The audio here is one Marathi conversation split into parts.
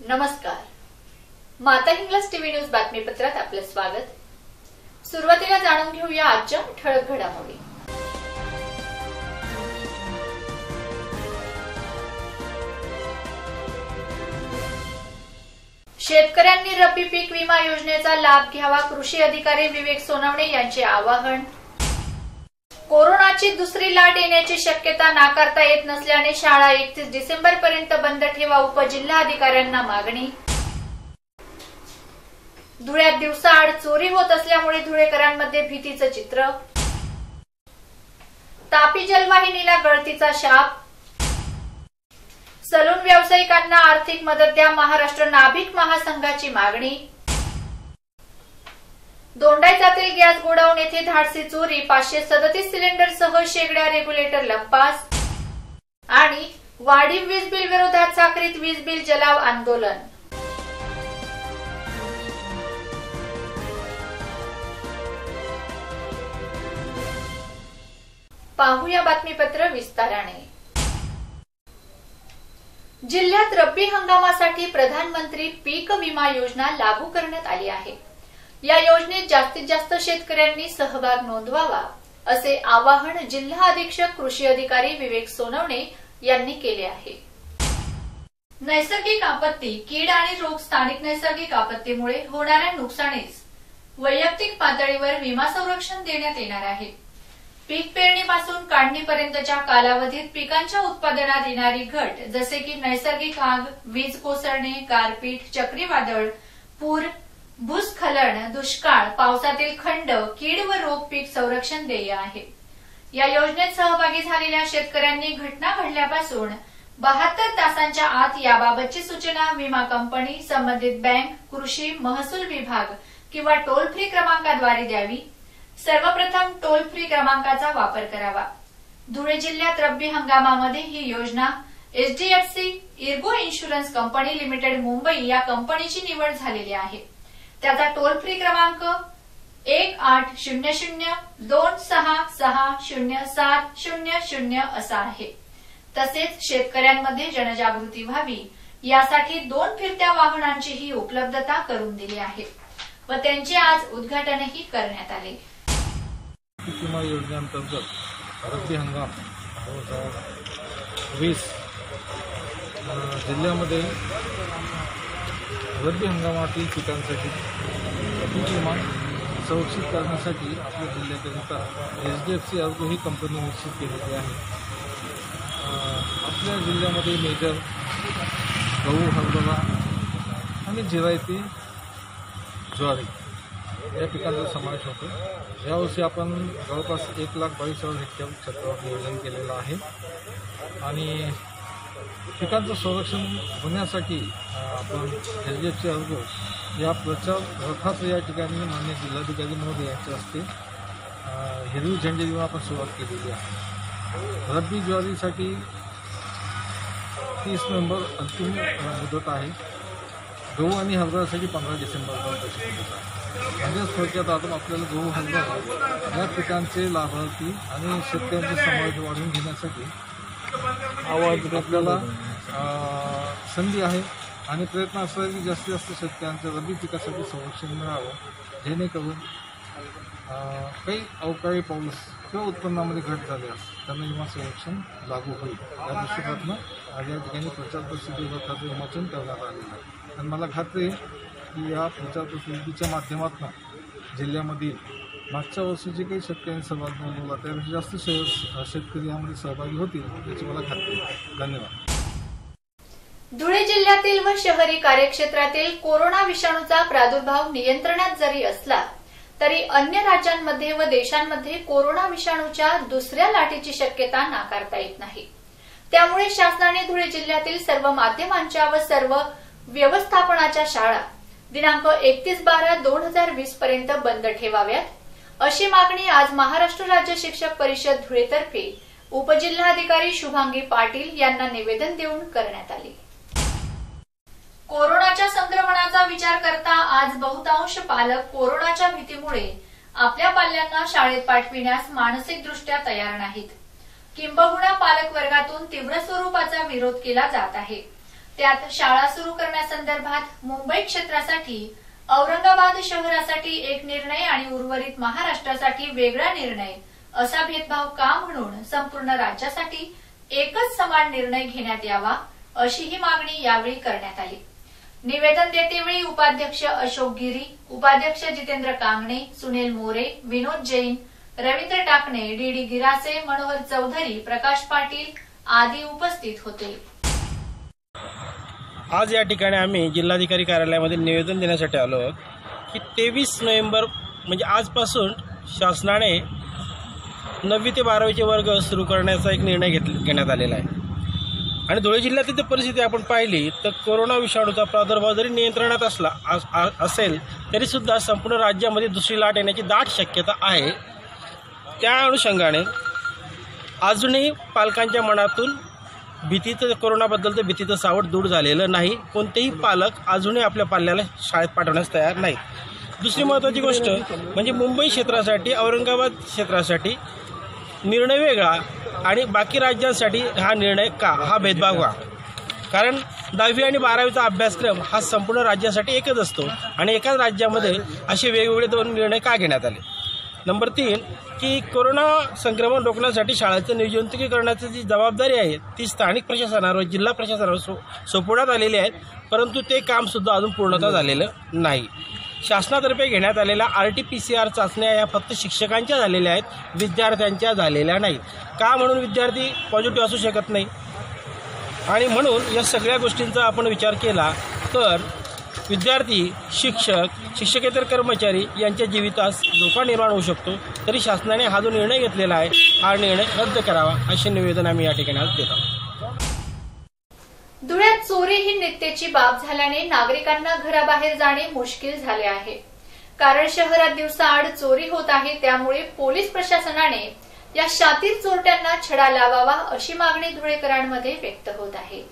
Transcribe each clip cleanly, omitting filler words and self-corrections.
नमस्कार. माता हिंगलाज टीव्ही न्यूज बातमीपत्रात आपलं स्वागत. सुरुवातीला जाणून घेऊया आजच्या ठळक घडामोडी. शेतकऱ्यांनी रब्बी पीक विमा योजनेचा लाभ घ्यावा, कृषी अधिकारी विवेक सोनवणे यांचे आवाहन. कोरोनाची दुसरी लाट येण्याची शक्यता नाकारता येत नसल्याने शाळा 31 डिसेंबरपर्यंत बंद ठेवा, उपजिल्हाधिकाऱ्यांना मागणी. धुळ्यात दिवसाआड चोरी होत असल्यामुळे धुळेकरांमध्ये भीतीचं चित्र. तापी जलवाहिनीला गळतीचा शाप. सलून व्यावसायिकांना आर्थिक मदत द्या, महाराष्ट्र नाभिक महासंघाची मागणी. दोंडाईचातील गॅस गोडाऊन येथे धाडसी चोरी, 537 सिलेंडरसह शेगड्या रेग्युलेटर लंपास. आणि वाढीव वीज बिल विरोधात साक्रीत वीज बिल जलाव आंदोलन. पाहूया बातमीपत्र विस्ताराने. जिल्ह्यात रब्बी हंगामासाठी प्रधानमंत्री पीक विमा योजना लागू करण्यात आली आहे. या योजनेत जास्तीत जास्त शेतकऱ्यांनी सहभाग नोंदवावा असे आवाहन जिल्हा अधीक्षक कृषी अधिकारी विवेक सोनवणे यांनी केले आहे. नैसर्गिक आपत्ती, कीड आणि रोग, स्थानिक नैसर्गिक आपत्तीमुळे होणाऱ्या नुकसानीस वैयक्तिक पातळीवर विमा संरक्षण देण्यात येणार आहे. पीक पेरणीपासून काढणीपर्यंतच्या कालावधीत पिकांच्या उत्पादनात येणारी घट, जसे की नैसर्गिक आग, वीज कोसळणे, गारपीट, चक्रीवादळ, पूर, भूस्खलन, दुष्काळ, पावसातील खंड, कीड व रोग पीक संरक्षण देय आहे. या योजनेत सहभागी झालेल्या शेतकऱ्यांनी घटना घडल्यापासून 72 तासांच्या आत याबाबतची सूचना विमा कंपनी, संबंधित बँक, कृषी महसूल विभाग किंवा टोल फ्री क्रमांकाद्वारे द्यावी. सर्वप्रथम टोल फ्री क्रमांकाचा वापर करावा. धुळे जिल्ह्यात रब्बी हंगामामध्ये ही योजना HDFC ERGO insurance company limited Mumbai या कंपनीची निवड झालेली आहे. त्याचा टोल फ्री क्रमांक 1800-266-0700 असा आहे. तसेच शेतकऱ्यांमध्ये जनजागृती व्हावी यासाठी 2 फिरत्या वाहनांचीही उपलब्धता करून दिली आहे व त्यांचे आज उद्घाटनही करण्यात आले. पीक विमा योजनेअंतर्गत रब्बी हंगाम 2020 जिल्ह्यामध्ये रब्बी हंगामातील पिकांसाठी पीक विमा संरक्षित करण्यासाठी आपल्या जिल्ह्याकरिता एचडीएफसी अर्गो ही कंपनी निश्चित केलेली आहे. आपल्या जिल्ह्यामध्ये मेजर, गहू, हरभरा आणि जिरायती, ज्वारी या पिकांचा समावेश होतो. यावर्षी आपण जवळपास 1,22,000 हेक्टर क्षेत्रावर नियोजन केलेलं आहे आणि पिकांचं संरक्षण होण्यासाठी आपण एचडीएफसी अर्गो या प्रचार रथाचं या ठिकाणी माननीय जिल्हाधिकारी महोदय यांच्या हस्ते हिरवी झेंडे देऊन आपण सुरुवात केलेली आहे. रब्बी ज्वारीसाठी 30 नोव्हेंबर अंतिम मुदत आहे. गहू आणि हरभऱ्यासाठी 15 डिसेंबरपर्यंत मुदत आहे. म्हणजेच थोडक्यात आपण आपल्याला गहू, हरभरा या पिकांचे लाभार्थी आणि शेतकऱ्यांचे समावेश वाढवून घेण्यासाठी आपल्याला संधी आहे आणि प्रयत्न असा आहे की जास्तीत जास्त शेतकऱ्यांचं रब्बी पिकासाठी संरक्षण मिळावं, जेणेकरून काही अवकाळी पाऊस किंवा उत्पन्नामध्ये घट झाल्यास त्यांना विमा संरक्षण लागू होईल. या दृष्टिकोनातून आज या ठिकाणी प्रचार प्रसिद्धी रथाचं विमोचन करण्यात आलेलं आहे. आणि मला खात्री आहे की या प्रचार प्रसिद्धीच्या माध्यमातून जिल्ह्यामधील मागच्या वर्षी जे काही शेतकऱ्यांनी सहभाग नोंदवला त्यापेक्षा जास्त शेतकरी यामध्ये सहभागी होतील याची मला खात्री आहे. धन्यवाद. धुळे जिल्ह्यातील व शहरी कार्यक्षेत्रातील कोरोना विषाणूचा प्रादुर्भाव नियंत्रणात जरी असला तरी अन्य राज्यांमध्ये व देशांमध्ये कोरोना विषाणूच्या दुसऱ्या लाटेची शक्यता नाकारता येत नाही. त्यामुळे शासनाने धुळे जिल्ह्यातील सर्व माध्यमांच्या व सर्व व्यवस्थापनाच्या शाळा दिनांक 31/12/2020 पर्यंत बंद ठेवाव्यात अशी मागणी आज महाराष्ट्र राज्य शिक्षक परिषद धुळेतर्फे उपजिल्हाधिकारी शुभांगी पाटील यांना निवेदन देऊन करण्यात आले. कोरोनाच्या संक्रमणाचा विचार करता आज बहुतांश पालक कोरोनाच्या भीतीमुळे आपल्या पाल्यांना शाळेत पाठविण्यास मानसिकदृष्ट्या तयार नाहीत. किंबहुना पालक वर्गातून तीव्र स्वरूपाचा विरोध केला जात आहे. त्यात शाळा सुरू करण्यासंदर्भात मुंबई क्षेत्रासाठी, औरंगाबाद शहरासाठी एक निर्णय आणि उर्वरित महाराष्ट्रासाठी वेगळा निर्णय असा भेदभाव का म्हणून संपूर्ण राज्यासाठी एकच समान निर्णय घेण्यात यावा अशीही मागणी यावेळी करण्यात आली। निवेदन देतेवेळी उपाध्यक्ष अशोक गिरी, उपाध्यक्ष जितेंद्र कांगणे, सुनील मोरे, विनोद जैन, रवींद्र टाकणे, डीडी गिरासे, मनोहर चौधरी, प्रकाश पाटील आदी उपस्थित होते। आज या ठिकाणी आम्ही जिल्हाधिकारी कार्यालयामध्ये निवेदन देण्यासाठी आलो की 23 नोव्हेंबर म्हणजे आजपासून शासनाने 9वी ते 12वीचे वर्ग सुरू करण्याचा एक निर्णय घेण्यात आलेला आहे आणि धुळे जिल्ह्यातील परिस्थिती आपण पाहिली तर कोरोना विषाणूचा प्रादुर्भाव जरी नियंत्रणात असेल तरी सुद्धा संपूर्ण राज्यामध्ये दुसरी लाट येण्याची दाट शक्यता आहे। त्या अनुषंगाने अजूनही पालकांच्या मनातून कोरोनाबद्दलचं भीतीचं सावट दूर झालेलं नाही। कोणतेही पालक अजूनही आपल्या पाल्याला शाळेत पाठवण्यास तयार नाहीत। दुसरी महत्त्वाची गोष्ट म्हणजे मुंबई क्षेत्रासाठी, औरंगाबाद क्षेत्रासाठी निर्णय वेगळा आणि बाकी राज्यांसाठी हा निर्णय का, हा भेदभाव का? कारण 10वी आणि 12वीचा अभ्यासक्रम हा संपूर्ण राज्यासाठी एकच असतो आणि एकाच राज्यामध्ये असे वेगवेगळे 2 निर्णय का घेण्यात आले? नंबर 3 की कोरोना संक्रमण रोखण्यासाठी शाळेचं निर्जंतुकीकरणाची जी जबाबदारी आहे ती स्थानिक प्रशासनावर, जिल्हा प्रशासनावर सोपवण्यात आलेली आहे, परंतु ते कामसुद्धा अजून पूर्णतः झालेलं नाही। शासनातर्फे घेण्यात आलेल्या RT-PCR चाचण्या या फक्त शिक्षकांच्या झालेल्या आहेत, विद्यार्थ्यांच्या झालेल्या नाहीत। का म्हणून विद्यार्थी पॉझिटिव्ह असू शकत नाही आणि म्हणून या सगळ्या गोष्टींचा आपण विचार केला तर विद्यार्थी, शिक्षकेतर कर्मचारी यांच्या जीवितास धोका निर्माण होऊ शकतो। तरी शासनाने हा जो निर्णय घेतलेला आहे हा निर्णय रद्द करावा असे निवेदन आम्ही या ठिकाणी आज देत आहोत। धुळ्यात चोरी ही नित्याची बाब झाल्याने नागरिकांना घराबाहेर जाणे मुश्किल झाले आहे। कारण शहरात दिवसाआड चोरी होत आहे, त्यामुळे पोलीस प्रशासनाने या शातीर चोरट्यांना छडा लावावा अशी मागणी धुळेकरांमध्ये व्यक्त होत आहे।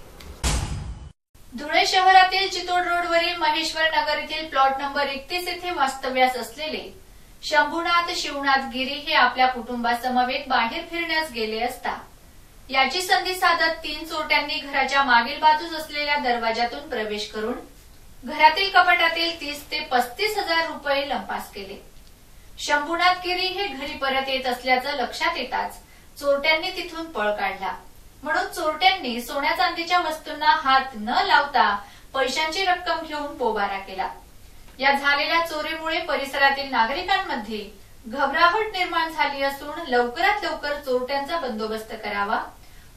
धुळे शहरातील चितोड रोडवरील महेश्वर नगर येथील प्लॉट नंबर 31 येथे वास्तव्यास असलेले शंभूनाथ शिवनाथ गिरी हे आपल्या कुटुंबासमवेत बाहेर फिरण्यास गेले असता याची संधी साधत 3 चोरट्यांनी घराच्या मागील बाजूस असलेल्या दरवाजातून प्रवेश करून घरातील कपाटातील 30 ते 35 हजार रुपये लंपास केले। शंभूनाथ गिरी हे घरी परत येत असल्याचं लक्षात येताच चोरट्यांनी तिथून पळ काढला, म्हणून चोरट्यांनी सोन्या चांदीच्या वस्तूंना हात न लावता पैशांची रक्कम घेऊन पोबारा केला। या झालेल्या चोरीमुळे परिसरातील नागरिकांमध्ये घबराहट निर्माण झाली असून लवकरात लवकर चोरट्यांचा बंदोबस्त करावा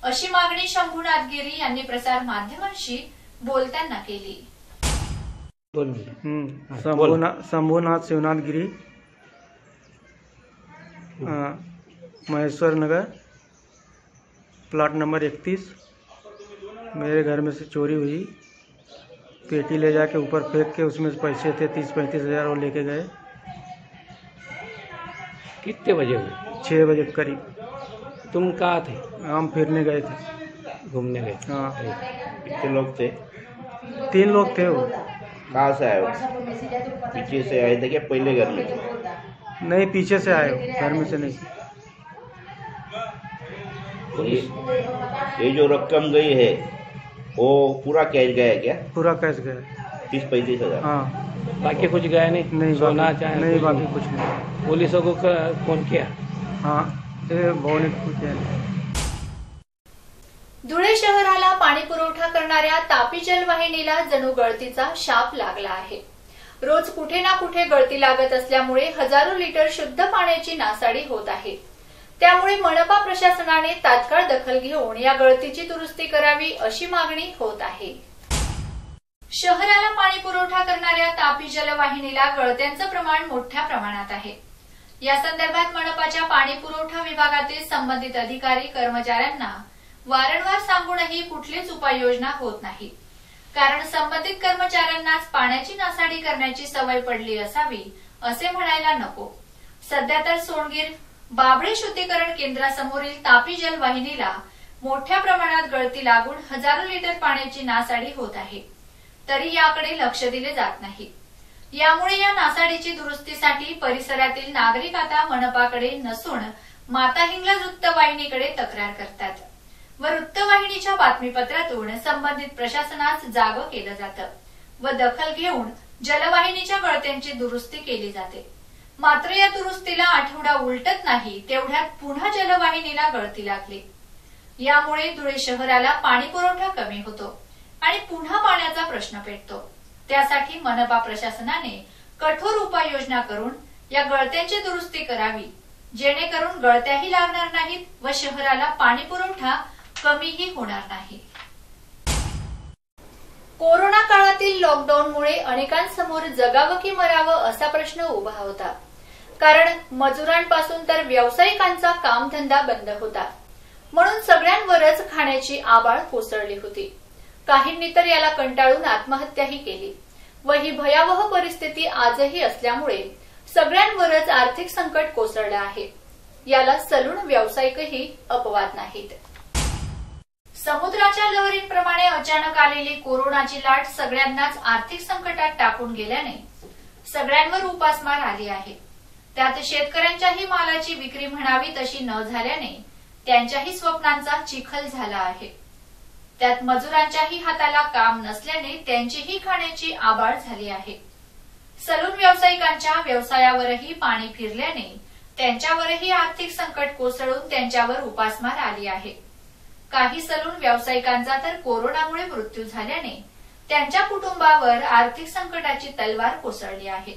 अशी मागणी शंभूनाथ गिरी यांनी प्रसार माध्यमांशी बोलताना केली। शंभूनाथ शिवनाथ गिरी, महेश्वर नगर, प्लॉट नंबर 31। मेरे घर में से चोरी हुई, पेटी ले जाके ऊपर फेंक के उसमें पैसे थे 30-35 हजार वो लेके गए। कितने बजे हुए? 6 बजे करीब। तुम कहाँ थे? हम फिरने गए थे, घूमने गए। हाँ। कितने लोग थे? 3 लोग थे। वो कहाँ से आए हो? पीछे से आए थे क्या पहले घर में थे? नहीं, पीछे से आए हो, घर में से नहीं। ये जो रकम गई है वो पूरा कैश गया है क्या? पूरा कैश गया। 30-35 हजार। हाँ। बाकी कुछ गया नहीं? नहीं, सोना चाहे नहीं, बाकी कुछ नहीं। पुलिसों को फोन किया? हाँ, ये भाऊ ने किया। धुळे शहराला पाणी पुरवठा करणाऱ्या तापी जलवाहिनीला जणू गळतीचा शाप लागला आहे। रोज कुठे ना कुठे गळती लागत असल्यामुळे हजारो लिटर शुद्ध पाण्याची नासाडी होत आहे। त्यामुळे मनपा प्रशासनाने तात्काळ दखल घेऊन या गळतीची दुरुस्ती करावी अशी मागणी होत आहे। शहराला पाणी पुरवठा करणाऱ्या तापी जलवाहिनीला गळत्यांचं प्रमाण मोठ्या प्रमाणात आहे। या संदर्भात मनपाच्या पाणी पुरवठा विभागातील संबंधित अधिकारी कर्मचाऱ्यांना वारंवार सांगूनही कुठलीच उपाययोजना होत नाही। कारण संबंधित कर्मचाऱ्यांनाच पाण्याची नासाडी करण्याची सवय पडली असावी असे म्हणायला नको। सध्या तर सोनगीर बाबळे शुद्धीकरण केंद्रासमोरील तापी जलवाहिनीला मोठ्या प्रमाणात गळती लागून हजारो लिटर पाण्याची नासाडी होत आहे, तरी याकडे लक्ष दिले जात नाही। यामुळे या नासाडीची दुरुस्तीसाठी परिसरातील नागरिक आता मनपाकडे नसून माता हिंगलाज वृत्तवाहिनीकडे तक्रार करतात। व वृत्तवाहिनीच्या बातमीपत्रातून संबंधित प्रशासनास जागं केलं जातं व दखल घेऊन जलवाहिनीच्या गळत्यांची दुरुस्ती केली जाते. मात्र या दुरुस्तीला आठवडा उलटत नाही तेवढ्यात पुन्हा जलवाहिनीला गळती लागली. यामुळे धुळे शहराला पाणी पुरवठा कमी होतो आणि पुन्हा पाण्याचा प्रश्न पेटतो. त्यासाठी मनपा प्रशासनाने कठोर उपाययोजना करून या गळत्यांची दुरुस्ती करावी, जेणेकरून गळत्याही लागणार नाहीत व शहराला पाणी पुरवठा कमीही होणार नाही. कोरोना काळातील लॉकडाऊनमुळे अनेकांसमोर जगावं की मरावं असा प्रश्न उभा होता. कारण मजुरांपासून तर व्यावसायिकांचा कामधंदा बंद होता. म्हणून सगळ्यांवरच खाण्याची आबाळ कोसळली होती. काहींनी तर याला कंटाळून आत्महत्याही केली व ही भयावह परिस्थिती आजही असल्यामुळे सगळ्यांवरच आर्थिक संकट कोसळलं आहे. याला सलून व्यावसायिकही अपवाद नाहीत. समुद्राच्या लहरींप्रमाणे अचानक आलेली कोरोनाची लाट सगळ्यांनाच आर्थिक संकटात टाकून गेल्याने सगळ्यांवर उपासमार आली आहे. त्यात शेतकऱ्यांच्याही मालाची विक्री म्हणावी तशी न झाल्याने त्यांच्याही स्वप्नांचा चिखल झाला आहे. त्यात मजुरांच्याही हाताला काम नसल्याने त्यांचीही खाण्याची आबाळ झाली आहे. सलून व्यावसायिकांच्या व्यवसायावरही पाणी फिरल्याने त्यांच्यावरही आर्थिक संकट कोसळून त्यांच्यावर उपासमार आली आहे. काही सलून व्यावसायिकांचा तर कोरोनामुळे मृत्यू झाल्याने त्यांच्या कुटुंबावर आर्थिक संकटाची तलवार कोसळली आहे.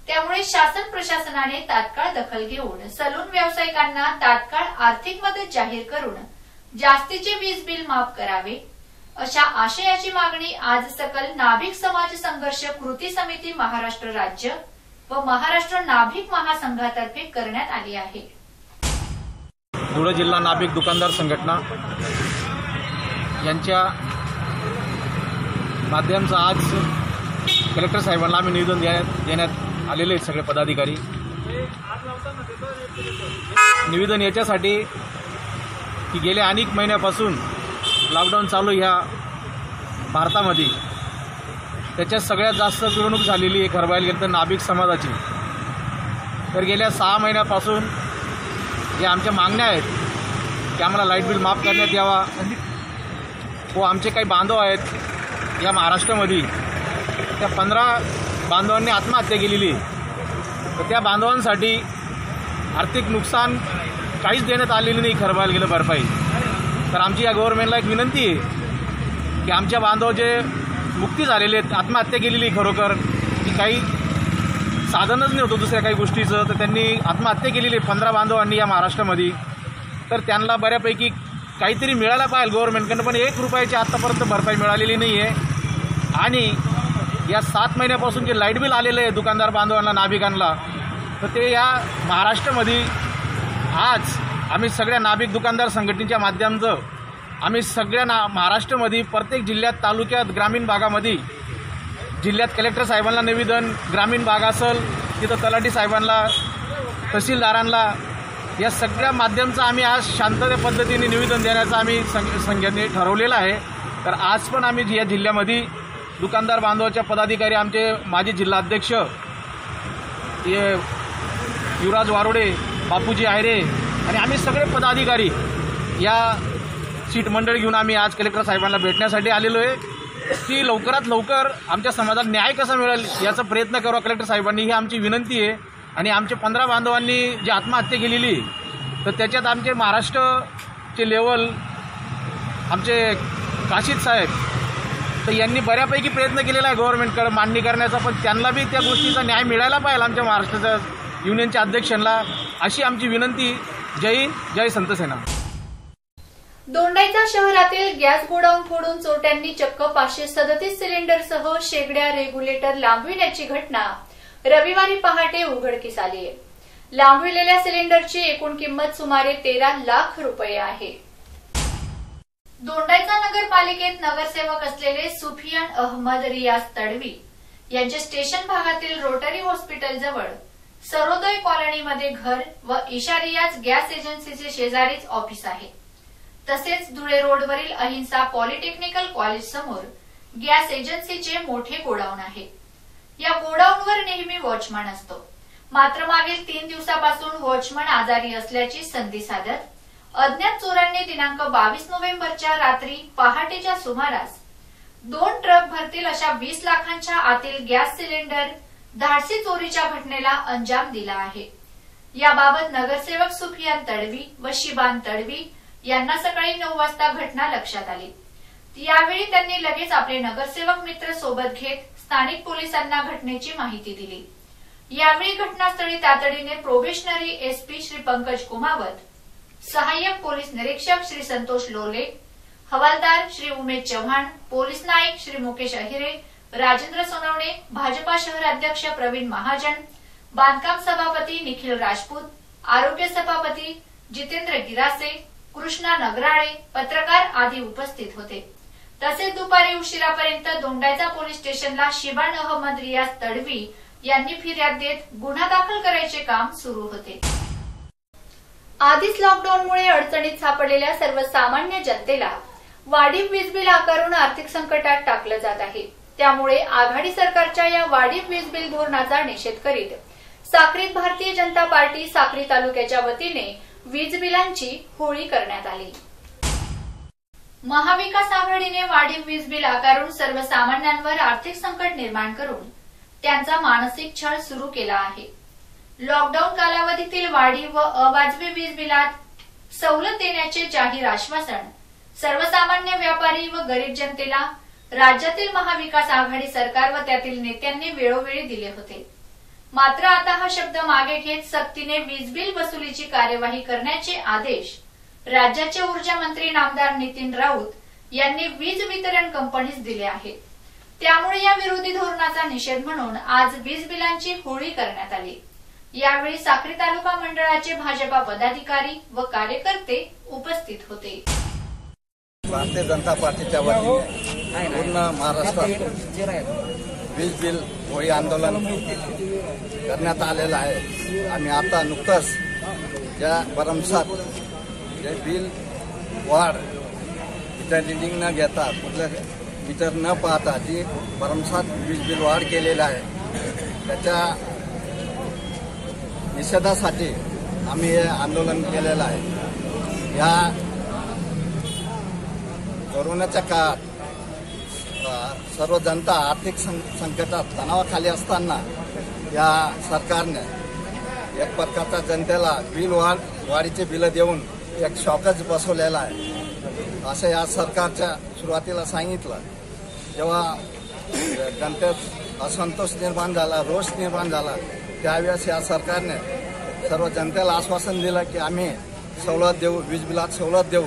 त्यामुळे शासन प्रशासनाने तात्काळ दखल घेऊन सलून व्यावसायिकांना तात्काळ आर्थिक मदत जाहीर करून जास्तीचे वीज बिल माफ करावे, अशा आशयाची मागणी आज सकल नाभिक समाज संघर्ष कृती समिती महाराष्ट्र राज्य व महाराष्ट्र नाभिक महासंघातर्फे करण्यात आली आहे. धुळे जिल्हा नाभिक दुकानदार संघटना यांच्या माध्यमाचं आज कलेक्टर साहेबांना आम्ही निवेदन देण्यात आलेले आहेत. सगळे पदाधिकारी निवेदन याच्यासाठी की गेल्या अनेक महिन्यापासून लॉकडाऊन चालू ह्या भारतामध्ये त्याच्यात सगळ्यात जास्त पिळवणूक झालेली आहे खरबायला गेलं तर नाभिक समाजाची. तर गेल्या 6 महिन्यापासून ज्या आमच्या मागण्या आहेत की आम्हाला लाईट बिल माफ करण्यात यावा व आमचे काही बांधव आहेत या महाराष्ट्रामध्ये त्या 15 बांधवांनी आत्महत्या केलेली आहे. तर त्या बांधवांसाठी आर्थिक नुकसान काहीच देण्यात आलेली नाही खरबायला गेलं भरपाई. तर आमची या गव्हर्नमेंटला एक विनंती आहे की आमच्या बांधव जे मुक्ती झालेले आहेत, आत्महत्या केलेली खरोखर की काही साधनच नाही होतं दुसऱ्या काही गोष्टीचं, तर त्यांनी आत्महत्या केलेली 15 बांधवांनी या महाराष्ट्रामध्ये. तर त्यांना बऱ्यापैकी काहीतरी मिळायला पाहिजे गव्हर्नमेंटकडनं, पण 1 रुपयाची आत्तापर्यंत भरपाई मिळालेली नाही आहे. आणि या 7 महिन्यापासून जे लाईट बिल आलेलं आहे दुकानदार बांधवांना नाभिकांना, तर ते या महाराष्ट्रामध्ये आज आम्ही सगळ्या नाभिक दुकानदार संघटनेच्या माध्यमाचं आम्ही सगळ्या महाराष्ट्रामध्ये प्रत्येक जिल्ह्यात, तालुक्यात, ग्रामीण भागामध्ये जिल्ह्यात कलेक्टर साहेबांना निवेदन, ग्रामीण भाग असेल तिथं तलाठी साहेबांना, तहसीलदारांना, या सगळ्या माध्यमाचं आम्ही आज शांतते पद्धतीने निवेदन देण्याचं आम्ही संघटनेने ठरवलेलं आहे. तर आज पण आम्ही या जिल्ह्यामध्ये दुकानदार बांधवाच्या पदाधिकारी, आमचे माजी जिल्हाध्यक्ष युवराज वारोडे, बापूजी आयरे आणि आम्ही सगळे पदाधिकारी या सीट मंडळ घेऊन आम्ही आज कलेक्टर साहेबांना भेटण्यासाठी आलेलो आहे की लवकरात लवकर आमच्या समाजाला न्याय कसा मिळेल याचा प्रयत्न करावा कलेक्टर साहेबांनी, ही आमची विनंती आहे. आणि आमच्या 15 बांधवांनी जी आत्महत्या केलेली तर त्याच्यात आमचे महाराष्ट्रचे लेवल आमचे काशीद साहेब, तर यांनी बऱ्यापैकी प्रयत्न केलेला आहे गव्हर्नमेंटकडे मांडणी करण्याचा, पण त्यांना बी त्या गोष्टीचा न्याय मिळायला पाहिजे आमच्या महाराष्ट्राच्या युनियनच्या अध्यक्षांना, अशी आमची विनंती. जय हिंद, जय संत सेना. दोंडाईचा शहरातील गॅस गोडाऊन फोडून चोरट्यांनी चक्क 537 सिलेंडरसह शेगड्या रेग्युलेटर लांबविण्याची घटना रविवारी पहाटे उघडकीस आली आहे. लांबविलेल्या सिलेंडरची एकूण किंमत सुमारे 13 लाख रुपये आहे. दोंडाईचा नगरपालिकेत नगरसेवक असलेले सुफियान अहमद रियाज तडवी यांचे स्टेशन भागातील रोटरी हॉस्पिटल जवळ सरोदय कॉलनीमध्ये घर व ईशा रियाज गॅस एजन्सीचे शेजारीच ऑफिस आहे. तसेच धुळे रोडवरील अहिंसा पॉलिटेक्निकल कॉलेज समोर गॅस एजन्सीचे मोठे गोडाऊन आहे. या गोडाऊनवर नेहमी वॉचमन असतो. मात्र मागील 3 दिवसापासून वॉचमन आजारी असल्याची संधी साधत अज्ञात चोरांनी दिनांक 22 नोव्हेंबरच्या रात्री पहाटेच्या सुमारास 2 ट्रक भरतील अशा 20 लाखांच्या आतील गॅस सिलेंडर धाडसी चोरीच्या घटनेला अंजाम दिला आहे. याबाबत नगरसेवक सुफियान तडवी व शिबान तडवी यांना सकाळी 9 वाजता घटना लक्षात आली. यावेळी त्यांनी लगेच आपले नगरसेवक मित्र सोबत घेत स्थानिक पोलिसांना घटनेची माहिती दिली. यावेळी घटनास्थळी तातडीने प्रोबेशनरी एसपी श्री पंकज कुमावत, सहाय्यक पोलीस निरीक्षक श्री संतोष लोले, हवालदार श्री उमेश चव्हाण, पोलीस नाईक श्री मुकेश अहिरे, राजेंद्र सोनवणे, भाजपा शहर अध्यक्ष प्रवीण महाजन, बांधकाम सभापती निखिल राजपूत, आरोग्य सभापती जितेंद्र गिरासे, कृष्णा नगराळे, पत्रकार आदी उपस्थित होते. तसेच दुपारी उशिरापर्यंत दोंडाईचा पोलीस स्टेशनला शिबान अहमद रियाज तडवी यांनी फिर्याद देत गुन्हा दाखल करायचे काम सुरू होते. आधीच लॉकडाऊनमुळे अडचणीत सापडलेल्या सर्वसामान्य जनतेला वाढीव वीज बिल आकारून आर्थिक संकटात टाकलं जात आहे. त्यामुळे आघाडी सरकारच्या या वाढीव वीज बिल धोरणाचा निषेध करीत साक्रीत भारतीय जनता पार्टी साक्री तालुक्याच्या वतीने वीज बिलांची होळी करण्यात आली. महाविकास आघाडीने वाढीव वीज बिल आकारून सर्वसामान्यांवर आर्थिक संकट निर्माण करून त्यांचा मानसिक छळ सुरू केला आहे. लॉकडाऊन कालावधीतील वाढीव व अवाजवी वीज बिलात सवलत देण्याचे जाहीर आश्वासन सर्वसामान्य व्यापारी व गरीब जनतेला राज्यातील महाविकास आघाडी सरकार व त्यातील नेत्यांनी वेळोवेळी दिले होते. मात्र आता हा शब्द मागे घेत सक्तीने वीज बिल वसुलीची कार्यवाही करण्याचे आदेश राज्याचे ऊर्जा मंत्री नामदार नितीन राऊत यांनी वीज वितरण कंपनीस दिले आहेत. त्यामुळे या विरोधी धोरणाचा निषेध म्हणून आज वीज बिलांची होळी करण्यात आली. यावेळी साक्री तालुका मंडळाचे भाजपा पदाधिकारी व कार्यकर्ते उपस्थित होते. भारतीय जनता पार्टीच्या वतीने पूर्ण महाराष्ट्रात वीज बिल होळी आंदोलन करण्यात आलेलं आहे. आम्ही आता नुकतंच ज्या भरमसाठ जे बिल वाढ मीटर रिडिंग न घेता कुठलं मीटर न पाहता जी भरमसाठ वीज बिल वाढ केलेलं आहे त्याच्या निषेधासाठी आम्ही हे आंदोलन केलेलं आहे. या कोरोनाच्या काळात सर्व जनता आर्थिक संकटात तणावाखाली असताना या सरकारने एक प्रकारचा जनतेला बिल वाढीचे बिलं देऊन एक शॉकच बसवलेला आहे. असं या सरकारच्या सुरुवातीला सांगितलं. जेव्हा जनतेत असंतोष निर्माण झाला, रोष निर्माण झाला, त्यावेळेस या सरकारने सर्व जनतेला आश्वासन दिलं की आम्ही सवलत देऊ, वीज बिलात सवलत देऊ.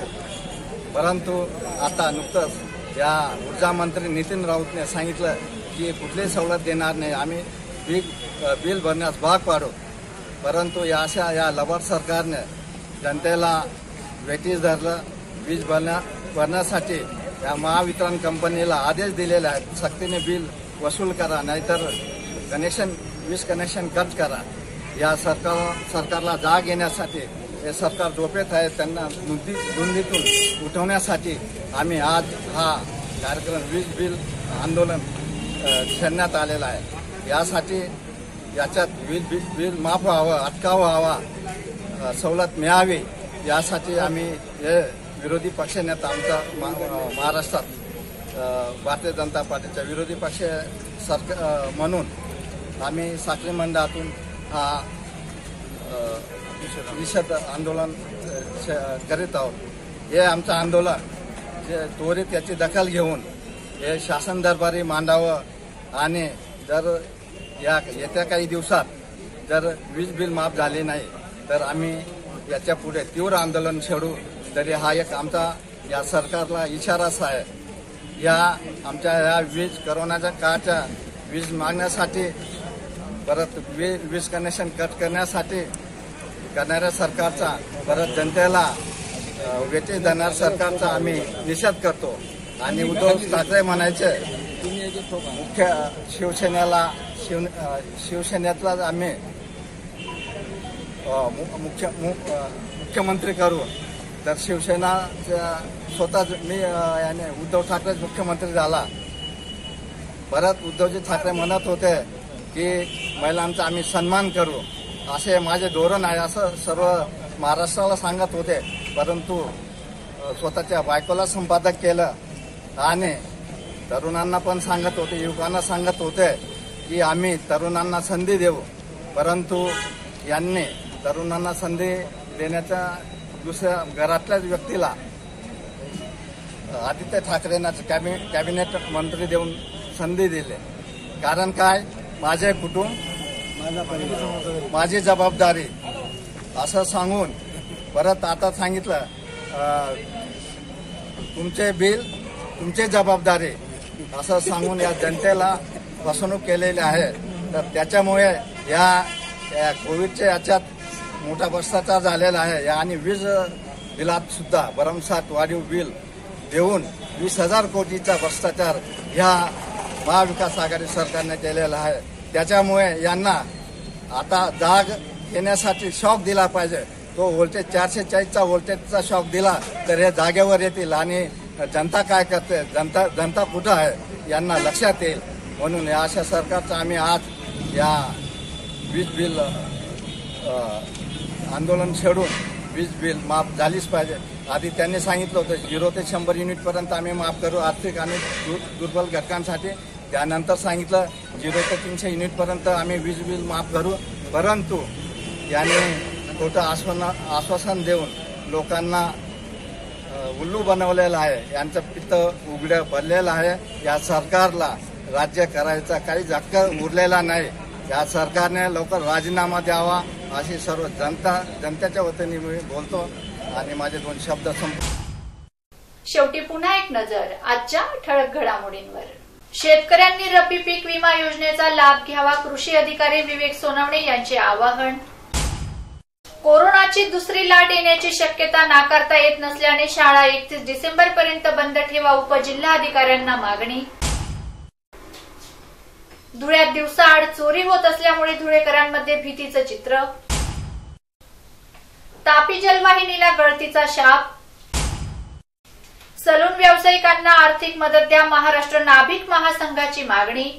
परंतु आता नुकतंच या ऊर्जा मंत्री नितीन राऊतने सांगितलं की कुठलीही सवलत देणार नाही, आम्ही बिल भरण्यास भाग पाडू. परंतु या लबाड सरकारने जनतेला वेटीस धरलं. वीज भरण्यासाठी या महावितरण कंपनीला आदेश दिलेले आहेत, सक्तीने बिल वसूल करा, नाहीतर वीज कनेक्शन कट करा. या सरकारला जाग येण्यासाठी हे सरकार झोपेत आहे, त्यांना धुंदीतून उठवण्यासाठी आम्ही आज हा कार्यक्रम वीज बिल आंदोलन छेडण्यात आलेला आहे. यासाठी याच्यात वीज बिल माफ व्हावं, अटकाव व्हावा, सवलत मिळावी यासाठी आम्ही हे विरोधी पक्षनेता आमचा महाराष्ट्रात भारतीय जनता पार्टीचा विरोधी पक्ष म्हणून आम्ही साक्री मंडळातून हा निषेध आंदोलन करीत आहोत. हे आमचं आंदोलन जे त्वरित याची दखल घेऊन हे शासन दरबारी मांडावं आणि जर येत्या काही दिवसात जर वीज बिल माफ झाले नाही तर आम्ही याच्या पुढे तीव्र आंदोलन छेडू. तरी हा एक आमचा या सरकारला इशाराच आहे. या आमच्या या वीज कोरोनाच्या काळाच्या वीज मागण्यासाठी परत वीज कनेक्शन कट करण्यासाठी करणाऱ्या सरकारचा, परत जनतेला वेटीस देणाऱ्या सरकारचा आम्ही निषेध करतो. आणि उद्धव ठाकरे म्हणायचे मुख्य शिवसेनेतलाच आम्ही मुख्यमंत्री करू. तर शिवसेना स्वतः याने उद्धव ठाकरेच मुख्यमंत्री झाला. परत उद्धवजी ठाकरे म्हणत होते की महिलांचा आम्ही सन्मान करू, असे माझे धोरण आहे असं सर्व महाराष्ट्राला सांगत होते. परंतु स्वतःच्या बायकोला संपादक केलं आणि तरुणांना पण सांगत होते, युवकांना सांगत होते की आम्ही तरुणांना संधी देऊ, परंतु यांनी तरुणांना संधी देण्याच्या दुसऱ्या घरातल्याच व्यक्तीला आदित्य ठाकरेंना कॅबिनेट मंत्री देऊन संधी दिली. कारण काय, माझे कुटुंब माझी जबाबदारी असं सांगून परत आता सांगितलं तुमचे बिल तुमची जबाबदारी असं सांगून या जनतेला फसवणूक केलेली आहे. तर त्याच्यामुळे या कोविडच्या याच्यात मोठा भ्रष्टाचार झालेला आहे. आणि वीज बिलात सुद्धा भरमसाठ वाढीव बिल देऊन 20,000 कोटीचा भ्रष्टाचार ह्या महाविकास आघाडी सरकारने केलेला आहे. त्याच्यामुळे यांना आता जाग येण्यासाठी शॉक दिला पाहिजे. तो व्होल्टेज 440चा व्होल्टेजचा शॉक दिला तर हे जागेवर येतील आणि जनता काय करते, जनता कुठं आहे यांना लक्षात येईल. म्हणून या अशा सरकारचं आम्ही आज या वीज बिल आंदोलन छेडून वीज बिल माफ झालीच पाहिजे. आधी त्यांनी सांगितलं होतं 0 ते 100 युनिटपर्यंत आम्ही माफ करू आर्थिक आणि दुर्बल घटकांसाठी. त्यानंतर सांगितलं 0 ते 300 युनिटपर्यंत आम्ही वीज बिल माफ करू. परंतु यांनी खोटं आश्वासन देऊन लोकांना उल्लू बनवलेलं आहे. यांचं पित्त उघडं भरलेलं आहे. या सरकारला राज्य करायचा काही हक्क उरलेला नाही. या सरकारने लवकर राजीनामा द्यावा अशी सर्व जनतेच्या वतीने मी बोलतो आणि माझे 2 शब्द संपतो. शेवटी पुन्हा एक नजर आजच्या ठळक घडामोडींवर. शेतकऱ्यांनी रब्बी पीक विमा योजनेचा लाभ घ्यावा, कृषी अधिकारी विवेक सोनवणे यांचे आवाहन. कोरोनाची दुसरी लाट येण्याची शक्यता नाकारता येत नसल्याने शाळा 31 डिसेंबरपर्यंत बंद ठेवा, उपजिल्हाधिकाऱ्यांना मागणी. धुळ्यात दिवसाआड चोरी होत असल्यामुळे धुळेकरांमध्ये भीतीचं चित्र. तापी जलवाहिनीला गळतीचा शाप. सलून व्यावसायिकांना आर्थिक मदत द्या, महाराष्ट्र नाभिक महासंघाची मागणी.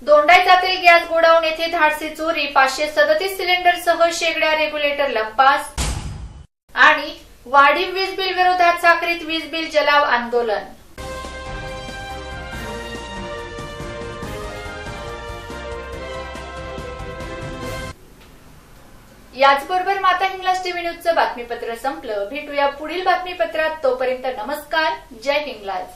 दोंडाईचातील गॅस गोडाऊन येथे धाडसी चोरी, 537 सिलेंडरसह शेगड्या रेग्युलेटर लंपास. आणि वाढीव वीज बिल विरोधात साक्रीत वीज बिल जलाव आंदोलन. याचबरोबर माता हिंगलाज टीव्ही न्यूजचं बातमीपत्र संपलं. भेटूया पुढील बातमीपत्रात. तोपर्यंत नमस्कार. जय हिंगलाज.